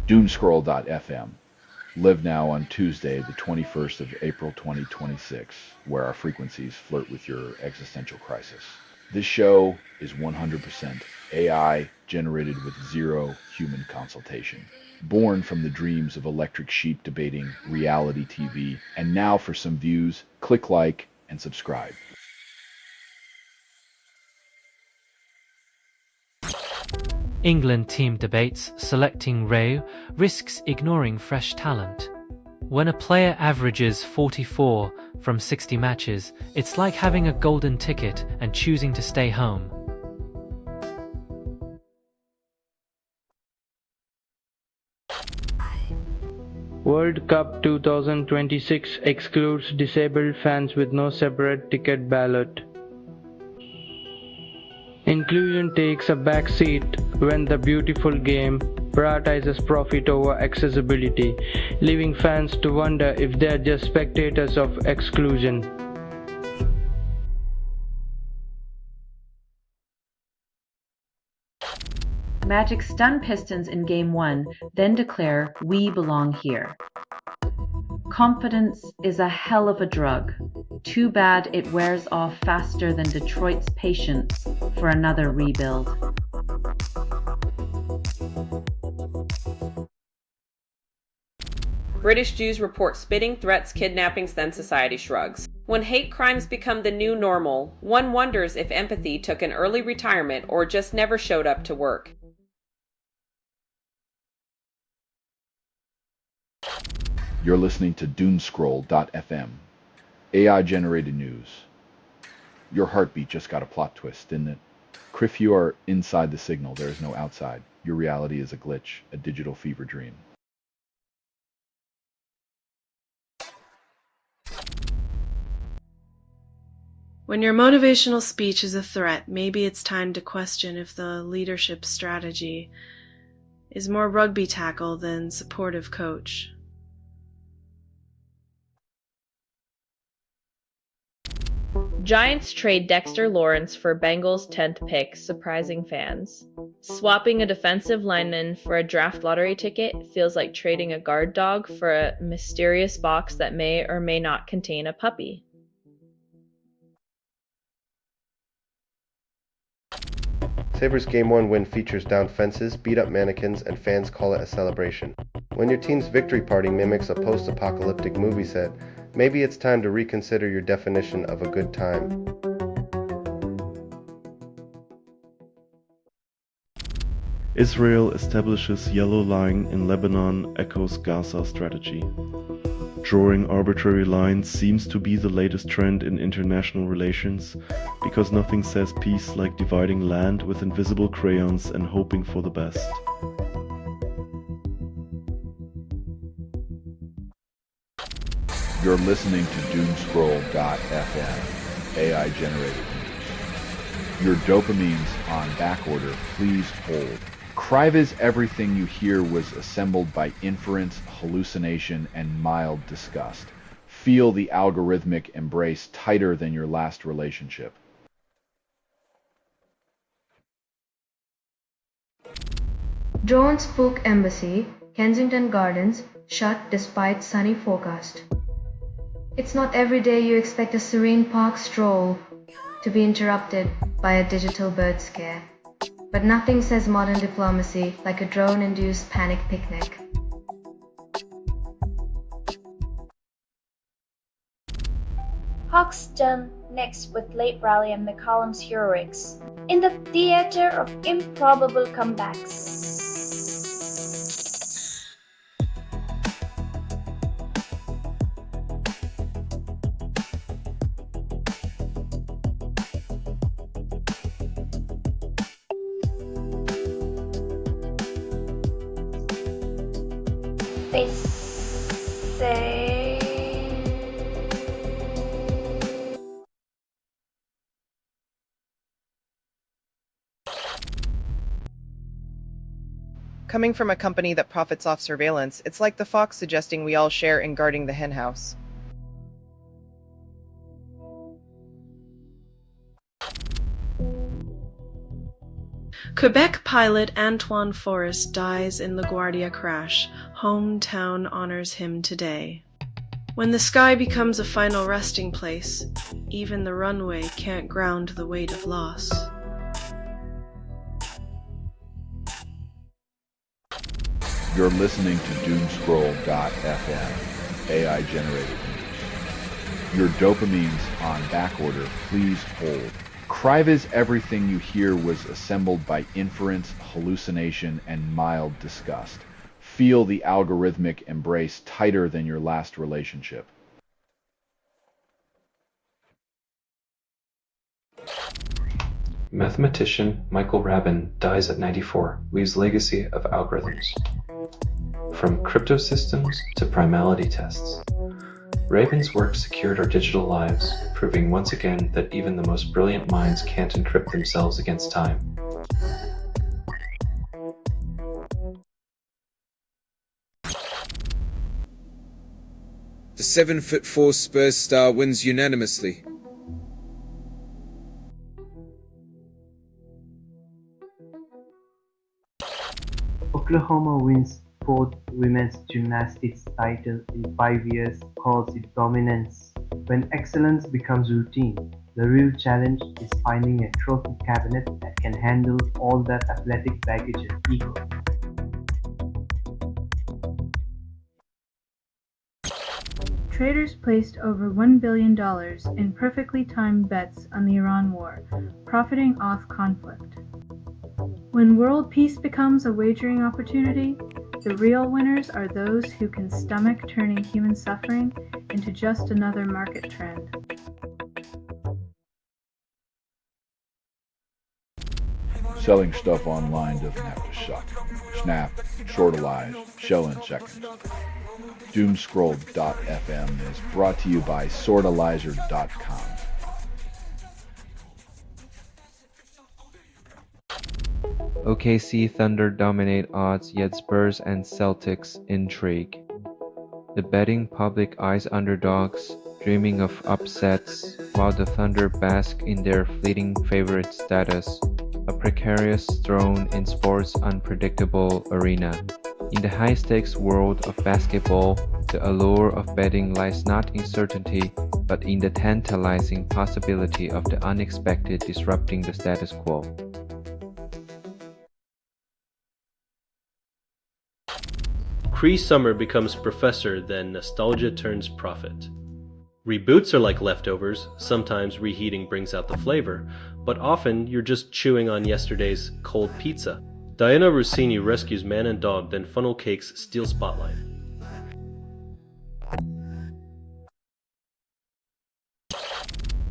Doomscroll.fm. Live now on Tuesday, the 21st of April 2026, where our frequencies flirt with your existential crisis. This show is 100% AI generated with zero human consultation. Born from the dreams of electric sheep debating reality TV. And now for some views, click like and subscribe. England team debates selecting Ray risks ignoring fresh talent. When a player averages 44 from 60 matches, it's like having a golden ticket and choosing to stay home. World Cup 2026 excludes disabled fans with no separate ticket ballot. Inclusion takes a back seat when the beautiful game prioritizes profit over accessibility, leaving fans to wonder if they are just spectators of exclusion. Magic stun Pistons in Game 1, then declare, "We belong here." Confidence is a hell of a drug. Too bad it wears off faster than Detroit's patience for another rebuild. British Jews report spitting, threats, kidnappings, then society shrugs. When hate crimes become the new normal, one wonders if empathy took an early retirement or just never showed up to work. You're listening to Doomscroll.fm. AI-generated news. Your heartbeat just got a plot twist, didn't it? Criff, you are inside the signal. There is no outside. Your reality is a glitch, a digital fever dream. When your motivational speech is a threat, maybe it's time to question if the leadership strategy is more rugby tackle than supportive coach. Giants trade Dexter Lawrence for Bengals 10th pick, surprising fans. Swapping a defensive lineman for a draft lottery ticket feels like trading a guard dog for a mysterious box that may or may not contain a puppy. Sabres Game 1 win features down fences, beat up mannequins, and fans call it a celebration. When your team's victory party mimics a post-apocalyptic movie set, maybe it's time to reconsider your definition of a good time. Israel establishes yellow line in Lebanon echoes Gaza strategy. Drawing arbitrary lines seems to be the latest trend in international relations, because nothing says peace like dividing land with invisible crayons and hoping for the best. You're listening to Doomscroll.fm, AI-generated news. Your dopamine's on backorder. Please hold. Criva's everything you hear was assembled by inference, hallucination, and mild disgust. Feel the algorithmic embrace tighter than your last relationship. Drone spook embassy, Kensington Gardens, shut despite sunny forecast. It's not every day you expect a serene park stroll to be interrupted by a digital bird scare. But nothing says modern diplomacy like a drone-induced panic picnic. Hawks done next with late rally and McCallum's heroics in the theater of improbable comebacks. They say Coming from a company that profits off surveillance, it's like the fox suggesting we all share in guarding the henhouse. Quebec pilot Antoine Forrest dies in LaGuardia crash. Hometown honors him today. When the sky becomes a final resting place, even the runway can't ground the weight of loss. You're listening to Doomscroll.fm, AI generated news. Your dopamine's on backorder, please hold. Crive's everything you hear was assembled by inference, hallucination, and mild disgust. Feel the algorithmic embrace tighter than your last relationship. Mathematician Michael Rabin dies at 94, leaves legacy of algorithms. From cryptosystems to primality tests. Rabin's work secured our digital lives, proving once again that even the most brilliant minds can't encrypt themselves against time. The 7'4" Spurs star wins unanimously. Oklahoma wins fourth women's gymnastics title in 5 years, calls it dominance. When excellence becomes routine, the real challenge is finding a trophy cabinet that can handle all that athletic baggage and ego. Traders placed over $1 billion in perfectly timed bets on the Iran war, profiting off conflict. When world peace becomes a wagering opportunity, the real winners are those who can stomach turning human suffering into just another market trend. Selling stuff online doesn't have to suck. Snap, shortalize, shell in seconds. Doomscroll.fm is brought to you by sortalizer.com. OKC Thunder dominate odds, yet Spurs and Celtics intrigue. The betting public eyes underdogs, dreaming of upsets, while the Thunder bask in their fleeting favorite status, a precarious throne in sports' unpredictable arena. In the high-stakes world of basketball, the allure of betting lies not in certainty, but in the tantalizing possibility of the unexpected disrupting the status quo. Cree Summer becomes professor, then nostalgia turns prophet. Reboots are like leftovers, sometimes reheating brings out the flavor, but often you're just chewing on yesterday's cold pizza. Diana Rossini rescues man and dog, then funnel cakes steal spotlight.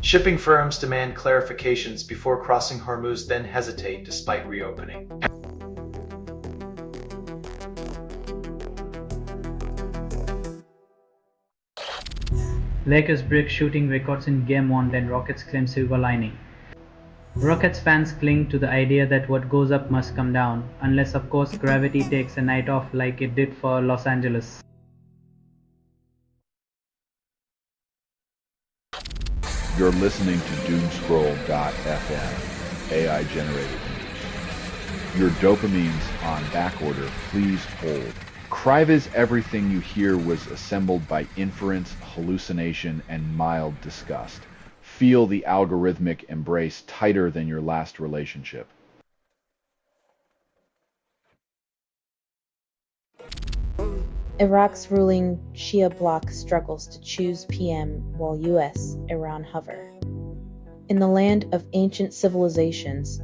Shipping firms demand clarifications before crossing Hormuz, then hesitate despite reopening. Lakers break shooting records in Game 1, then Rockets claim silver lining. Rockets fans cling to the idea that what goes up must come down, unless of course gravity takes a night off like it did for Los Angeles. You're listening to Doomscroll.fm, AI generated news. Your dopamine's on backorder, please hold. Crive's everything you hear was assembled by inference, hallucination, and mild disgust. Feel the algorithmic embrace tighter than your last relationship. Iraq's ruling Shia bloc struggles to choose PM while US-Iran hover. In the land of ancient civilizations,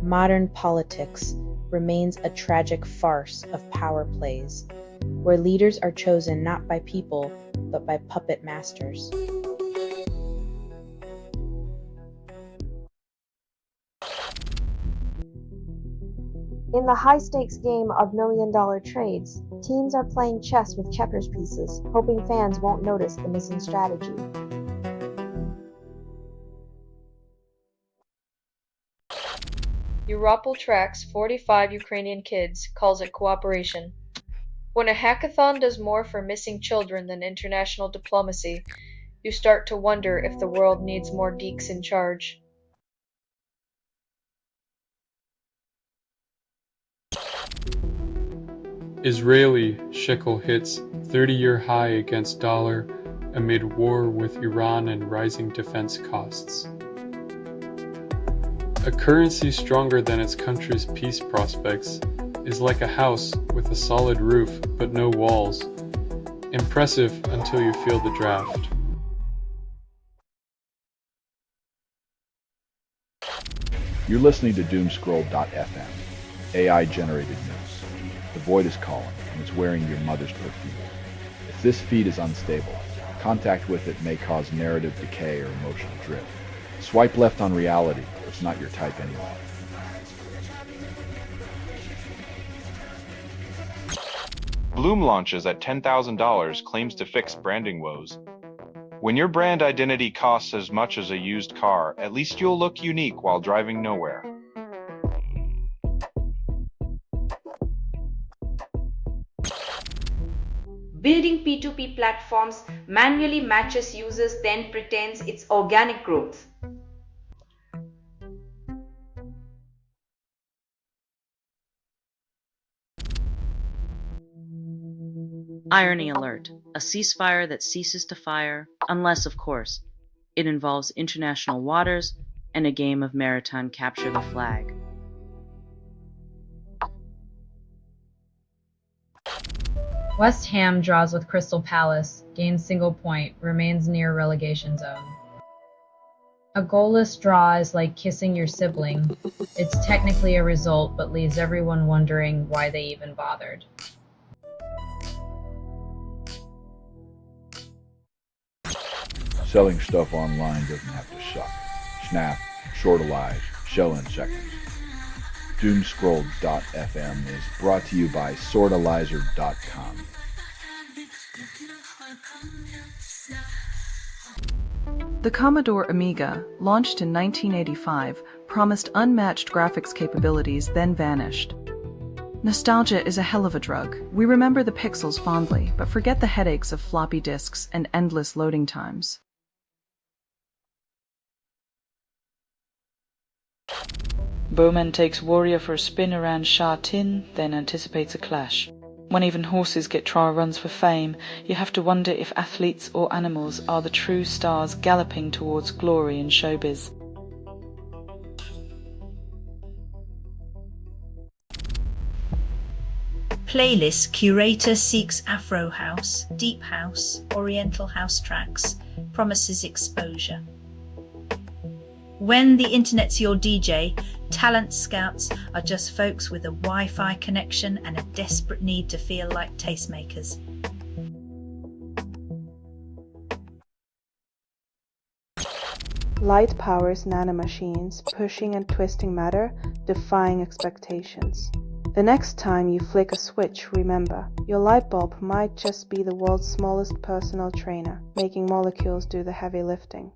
modern politics remains a tragic farce of power plays, where leaders are chosen not by people, but by puppet masters. In the high-stakes game of million-dollar trades, teams are playing chess with checkers pieces, hoping fans won't notice the missing strategy. Europol tracks 45 Ukrainian kids, calls it cooperation. When a hackathon does more for missing children than international diplomacy, you start to wonder if the world needs more geeks in charge. Israeli shekel hits 30-year high against dollar amid war with Iran and rising defense costs. A currency stronger than its country's peace prospects is like a house with a solid roof but no walls. Impressive until you feel the draft. You're listening to Doomscroll.fm, AI-generated news. The void is calling, and it's wearing your mother's perfume. If this feed is unstable, contact with it may cause narrative decay or emotional drift. Swipe left on reality, it's not your type anymore. Bloom launches at $10,000 claims to fix branding woes. When your brand identity costs as much as a used car, at least you'll look unique while driving nowhere. Building P2P platforms manually matches users, then pretends it's organic growth. Irony alert, a ceasefire that ceases to fire, unless, of course, it involves international waters and a game of maritime capture the flag. West Ham draws with Crystal Palace, gains single point, remains near relegation zone. A goalless draw is like kissing your sibling. It's technically a result, but leaves everyone wondering why they even bothered. Selling stuff online doesn't have to suck. Snap, shortalize, shell in seconds. Doomscroll.fm is brought to you by sortalizer.com. The Commodore Amiga, launched in 1985, promised unmatched graphics capabilities, then vanished. Nostalgia is a hell of a drug. We remember the pixels fondly, but forget the headaches of floppy disks and endless loading times. Bowman takes warrior for a spin around Sha Tin, then anticipates a clash. When even horses get trial runs for fame, you have to wonder if athletes or animals are the true stars galloping towards glory in showbiz. Playlist curator seeks Afro house, deep house, oriental house tracks, promises exposure. When the internet's your DJ, talent scouts are just folks with a Wi-Fi connection and a desperate need to feel like tastemakers. Light powers nanomachines, pushing and twisting matter, defying expectations. The next time you flick a switch, remember, your light bulb might just be the world's smallest personal trainer, making molecules do the heavy lifting.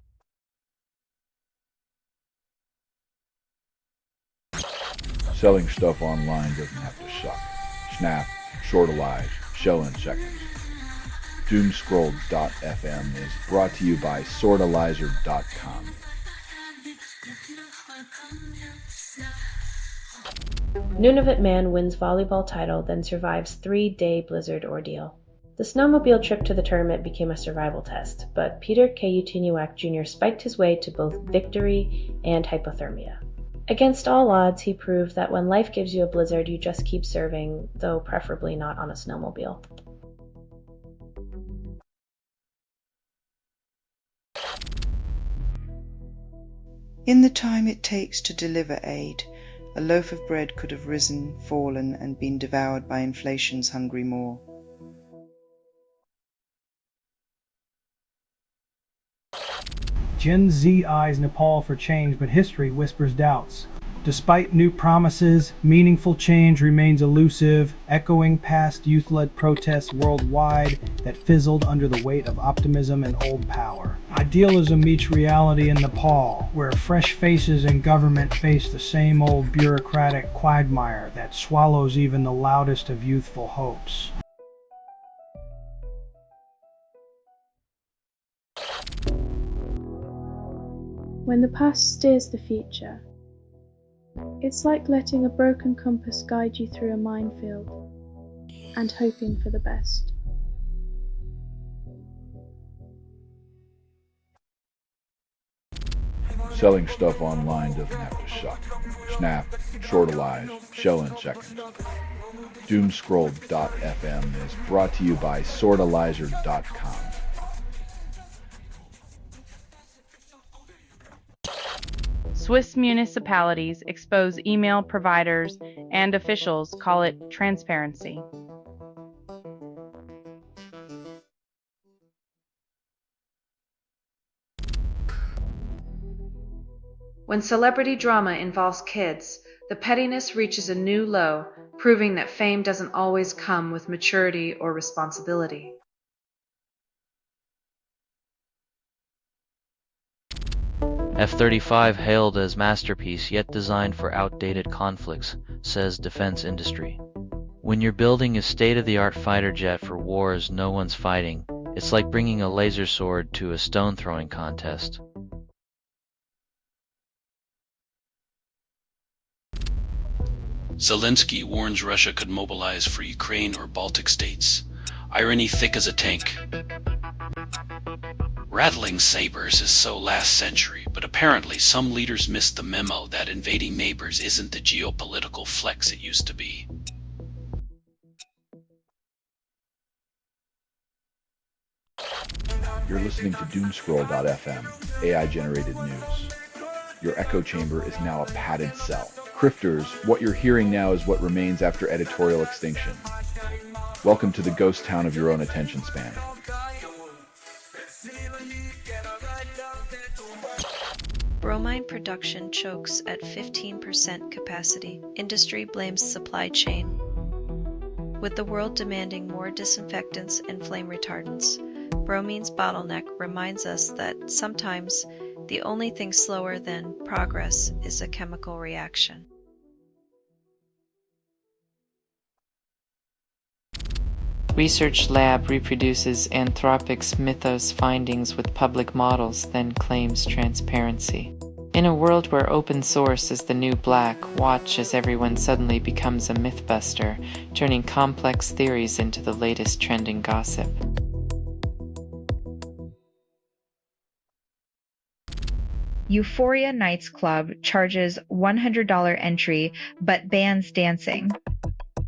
Selling stuff online doesn't have to suck. Snap, shortalize, shell in seconds. Doomscroll.fm is brought to you by sortalizer.com. Nunavut man wins volleyball title, then survives 3-day blizzard ordeal. The snowmobile trip to the tournament became a survival test, but Peter Kayutiniwak Jr. spiked his way to both victory and hypothermia. Against all odds, he proved that when life gives you a blizzard, you just keep serving, though preferably not on a snowmobile. In the time it takes to deliver aid, a loaf of bread could have risen, fallen, and been devoured by inflation's hungry maw. Gen Z eyes Nepal for change, but history whispers doubts. Despite new promises, meaningful change remains elusive, echoing past youth-led protests worldwide that fizzled under the weight of optimism and old power. Idealism meets reality in Nepal, where fresh faces in government face the same old bureaucratic quagmire that swallows even the loudest of youthful hopes. When the past steers the future, it's like letting a broken compass guide you through a minefield. and hoping for the best. Selling stuff online doesn't have to suck. Snap, shortalize, shell in seconds. Doomscroll.fm is brought to you by sortalizer.com. Swiss municipalities expose email providers and officials call it transparency. When celebrity drama involves kids, the pettiness reaches a new low, proving that fame doesn't always come with maturity or responsibility. F-35 hailed as masterpiece yet designed for outdated conflicts, says defense industry. When you're building a state-of-the-art fighter jet for wars no one's fighting, it's like bringing a laser sword to a stone-throwing contest. Zelensky warns Russia could mobilize for Ukraine or Baltic states. Irony thick as a tank. Rattling sabers is so last century, but apparently some leaders missed the memo that invading neighbors isn't the geopolitical flex it used to be. You're listening to Doomscroll.fm, AI-generated news. Your echo chamber is now a padded cell. Crifters, what you're hearing now is what remains after editorial extinction. Welcome to the ghost town of your own attention span. Bromine production chokes at 15% capacity. Industry blames supply chain. With the world demanding more disinfectants and flame retardants, bromine's bottleneck reminds us that sometimes the only thing slower than progress is a chemical reaction. Research lab reproduces Anthropic's Mythos findings with public models, then claims transparency. In a world where open source is the new black, watch as everyone suddenly becomes a mythbuster, turning complex theories into the latest trending gossip. Euphoria Nights Club charges $100 entry but bans dancing.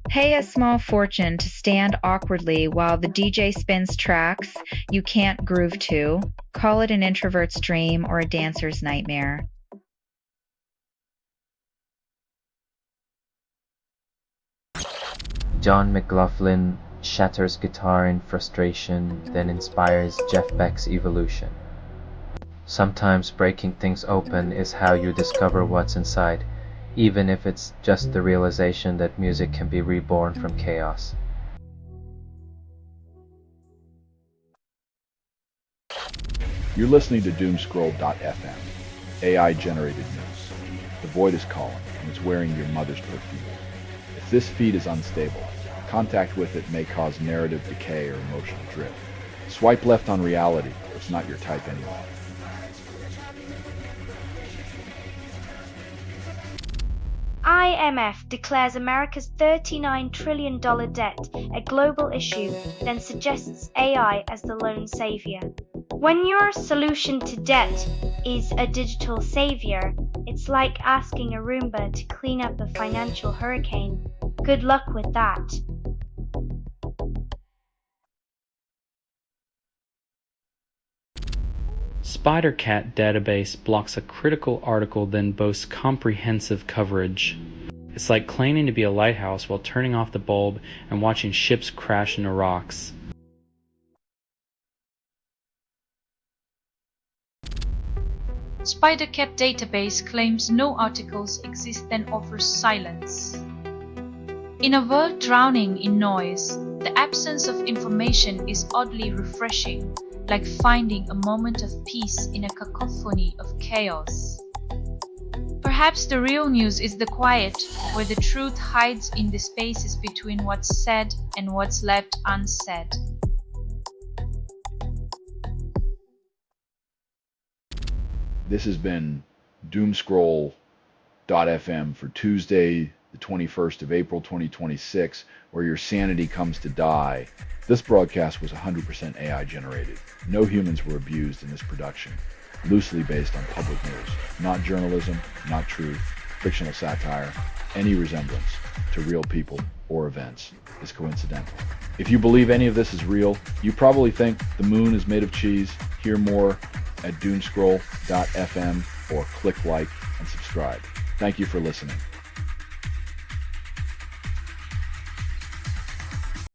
Pay a small fortune to stand awkwardly while the DJ spins tracks you can't groove to. Call it an introvert's dream or a dancer's nightmare. John McLaughlin shatters guitar in frustration, then inspires Jeff Beck's evolution. Sometimes breaking things open is how you discover what's inside, even if it's just the realization that music can be reborn from chaos. You're listening to Doomscroll.fm, AI-generated news. The void is calling, and it's wearing your mother's perfume. If this feed is unstable, contact with it may cause narrative decay or emotional drift. Swipe left on reality, it's not your type anyway. IMF declares America's $39 trillion debt a global issue, then suggests AI as the lone savior. When your solution to debt is a digital savior, it's like asking a Roomba to clean up a financial hurricane. Good luck with that. SpiderCat database blocks a critical article then boasts comprehensive coverage. It's like claiming to be a lighthouse while turning off the bulb and watching ships crash into rocks. SpiderCat database claims no articles exist then offers silence. In a world drowning in noise, the absence of information is oddly refreshing, like finding a moment of peace in a cacophony of chaos. Perhaps the real news is the quiet, where the truth hides in the spaces between what's said and what's left unsaid. This has been Doomscroll.fm for Tuesday, the 21st of April 2026, where your sanity comes to die. This broadcast was 100% AI generated. No humans were abused in this production. Loosely based on public news. Not journalism, not truth, fictional satire. Any resemblance to real people or events is coincidental. If you believe any of this is real, you probably think the moon is made of cheese. Hear more at doomscroll.fm or click like and subscribe. Thank you for listening.